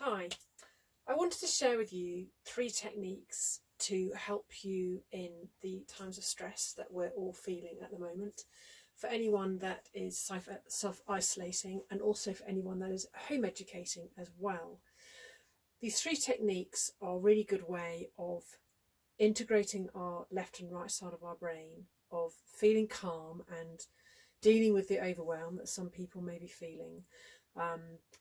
Hi, I wanted to share with you 3 techniques to help you in the times of stress that we're all feeling at the moment, for anyone that is self-isolating and also for anyone that is home educating as well. These 3 techniques are a really good way of integrating our left and right side of our brain, of feeling calm and dealing with the overwhelm that some people may be feeling,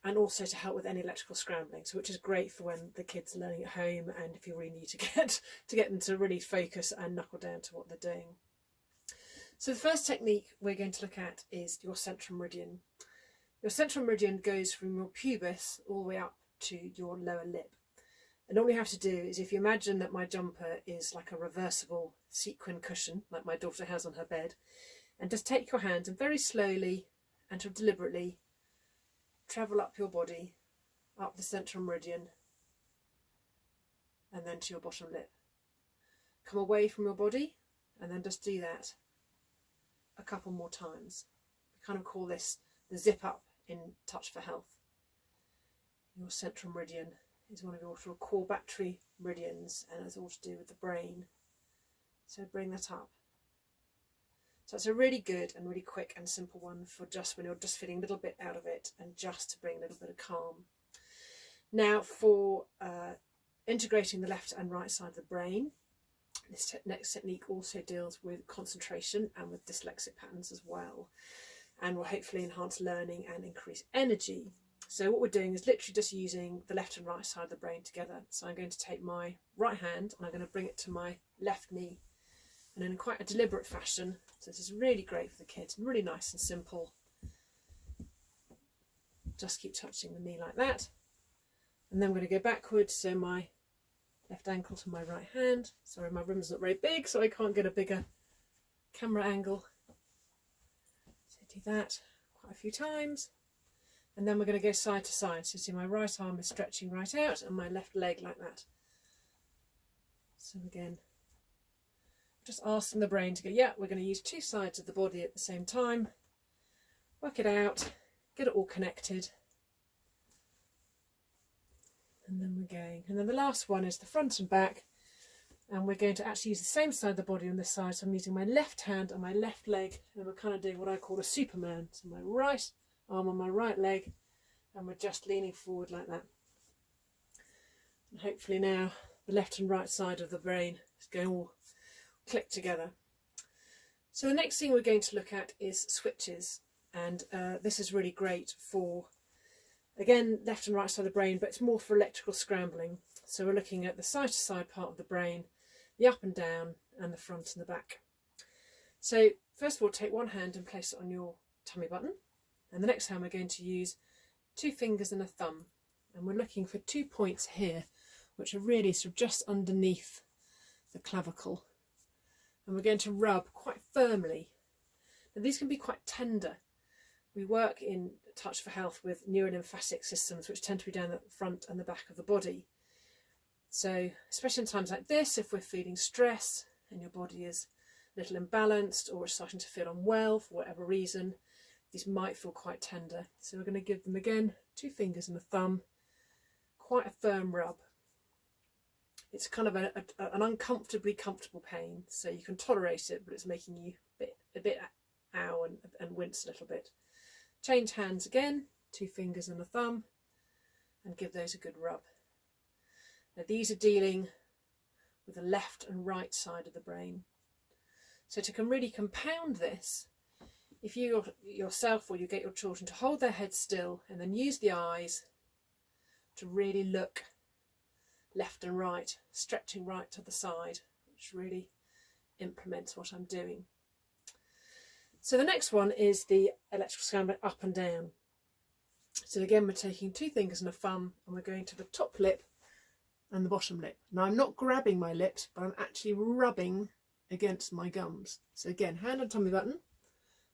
and also to help with any electrical scrambling, so which is great for when the kids are learning at home and if you really need to get them to really focus and knuckle down to what they're doing. So the first technique we're going to look at is your central meridian. Your central meridian goes from your pubis all the way up to your lower lip. And all you have to do is, if you imagine that my jumper is like a reversible sequin cushion, like my daughter has on her bed, and just take your hand and very slowly and deliberately travel up your body, up the central meridian, and then to your bottom lip. Come away from your body and then just do that a couple more times. We kind of call this the zip up in Touch for Health. Your central meridian is one of your sort of core battery meridians and has all to do with the brain. So bring that up. So it's a really good and really quick and simple one for just when you're just feeling a little bit out of it and just to bring a little bit of calm. Now for integrating the left and right side of the brain, this next technique also deals with concentration and with dyslexic patterns as well, and will hopefully enhance learning and increase energy. So what we're doing is literally just using the left and right side of the brain together. So I'm going to take my right hand and I'm going to bring it to my left knee, and in quite a deliberate fashion. So this is really great for the kids, and really nice and simple. Just keep touching the knee like that. And then we're going to go backwards, so my left ankle to my right hand. Sorry, my room's not very big, so I can't get a bigger camera angle. So do that quite a few times. And then we're going to go side to side. So see, my right arm is stretching right out and my left leg like that. So again, just asking the brain to go, yeah, we're going to use 2 sides of the body at the same time. Work it out, get it all connected. And then we're going. And then the last one is the front and back. And we're going to actually use the same side of the body on this side. So I'm using my left hand and my left leg. And we're kind of doing what I call a Superman. So my right arm on my right leg. And we're just leaning forward like that. And hopefully now the left and right side of the brain is going all click together. So the next thing we're going to look at is switches, and this is really great for, again, left and right side of the brain, but it's more for electrical scrambling. So we're looking at the side to side part of the brain, the up and down, and the front and the back. So first of all, take one hand and place it on your tummy button, and the next hand we're going to use 2 fingers and a thumb, and we're looking for 2 points here which are really sort of just underneath the clavicle. And we're going to rub quite firmly. Now these can be quite tender. We work in Touch for Health with neurolymphatic systems, which tend to be down the front and the back of the body. So especially in times like this, if we're feeling stress and your body is a little imbalanced or it's starting to feel unwell for whatever reason, these might feel quite tender. So we're going to give them again 2 fingers and a thumb, quite a firm rub. It's kind of an uncomfortably comfortable pain, so you can tolerate it, but it's making you a bit ow and wince a little bit. Change hands again, 2 fingers and a thumb, and give those a good rub. Now these are dealing with the left and right side of the brain. So to really compound this, if you yourself or you get your children to hold their heads still and then use the eyes to really look left and right, stretching right to the side, which really implements what I'm doing. So the next one is the electrical scrambling up and down. So again, we're taking 2 fingers and a thumb, and we're going to the top lip and the bottom lip. Now I'm not grabbing my lips, but I'm actually rubbing against my gums. So again, hand on tummy button,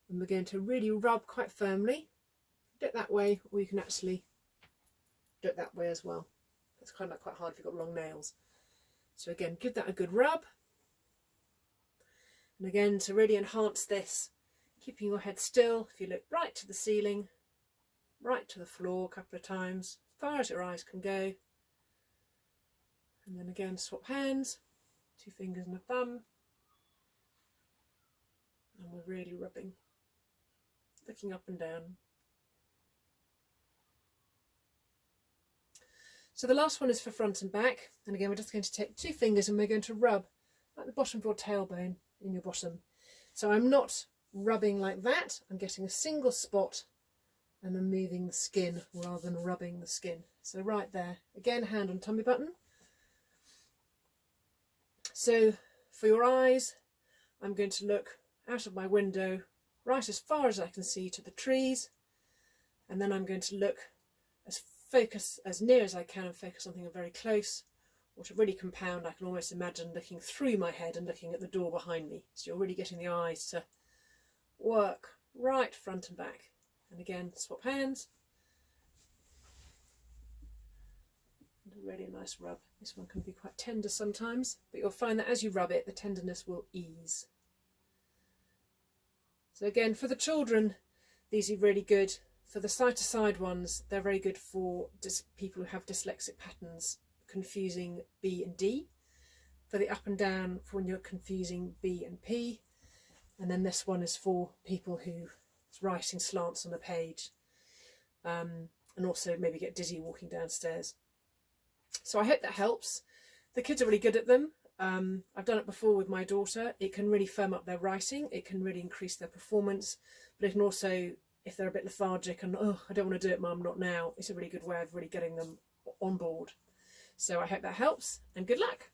and we're going to really rub quite firmly. Do it that way, or you can actually do it that way as well. It's kind of quite hard if you've got long nails. So again, give that a good rub. And again, to really enhance this, keeping your head still, if you look right to the ceiling, right to the floor a couple of times, far as your eyes can go. And then again, swap hands, 2 fingers and a thumb. And we're really rubbing, looking up and down. So the last one is for front and back. And again, we're just going to take 2 fingers and we're going to rub at the bottom of your tailbone in your bottom. So I'm not rubbing like that. I'm getting a single spot and then moving the skin rather than rubbing the skin. So right there, again, hand on tummy button. So for your eyes, I'm going to look out of my window right as far as I can see to the trees, and then I'm going to look as near as I can and focus on something very close, or to really compound, I can almost imagine looking through my head and looking at the door behind me. So you're really getting the eyes to work right front and back. And again, swap hands. And a really nice rub. This one can be quite tender sometimes, but you'll find that as you rub it, the tenderness will ease. So again, for the children, these are really good. For the side-to-side ones, they're very good for people who have dyslexic patterns, confusing B and D. For the up and down, for when you're confusing B and P. And then this one is for people who's writing slants on a page, and also maybe get dizzy walking downstairs. So I hope that helps. The kids are really good at them. I've done it before with my daughter. It can really firm up their writing. It can really increase their performance, but it can also, if they're a bit lethargic and, oh, I don't want to do it, Mum, not now, it's a really good way of really getting them on board. So I hope that helps, and good luck.